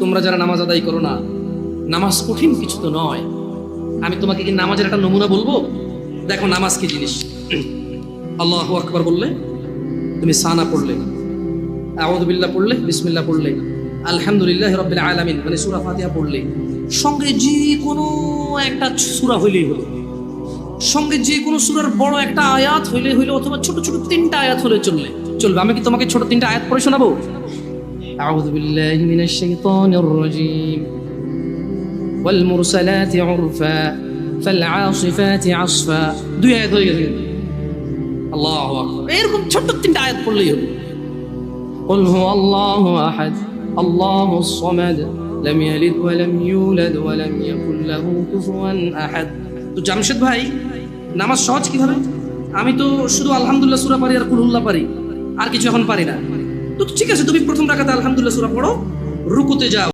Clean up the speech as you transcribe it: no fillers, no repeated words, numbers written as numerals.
তোমরা যারা নামাজ আদায় করো না, নামাজ কঠিন কিছু তো নয়। আমি তোমাকে কি নামাজের একটা নমুনা বলবো? দেখো নামাজ কি জিনিস। আল্লাহু আকবার বললে, তুমি সানা পড়লে, আউযু বিল্লাহ পড়লে, বিসমিল্লাহ পড়লে, আলহামদুলিল্লাহি রাব্বিল আলামিন মানে সূরা ফাতিহা পড়লে, সঙ্গে যে কোনো একটা সূরা হইলেই হলো, সঙ্গে যে কোনো সূরার বড় একটা আয়াত হইলে হইলো, অথবা ছোট ছোট তিনটা আয়াত হলে চলবে। আমি কি তোমাকে ছোট তিনটা আয়াত পড়ে শোনাবো? আউযু বিল্লাহি মিনাশ শাইতানির রাজীম, ওয়াল মুরসালাতি উরফা ফাল আসিফাতি আসফা। দুই আয়াত হয়ে গেছে। আল্লাহু আকবার। এরকম ছোট তিনটা আয়াত পড়লেই হলো। কুল হুয়াল্লাহু আহাদ আল্লাহুস সামাদ লাম ইয়ালিদ ওয়া লাম ইউলাদ ওয়া লাম ইয়াকুল লাহু কুফুয়ান আহাদ। তো জামশেদ ভাই, নামাজ সহজ কিভাবে? আমি তো শুধু আলহামদুলিল্লাহ সূরা পারি আর কুল হুল্লাহ পারি, আর কিছু এখন পারি না। তো ঠিক আছে, তুমি প্রথম রাকাতে আলহামদুলিল্লাহ সূরা পড়ো, রুকুতে যাও।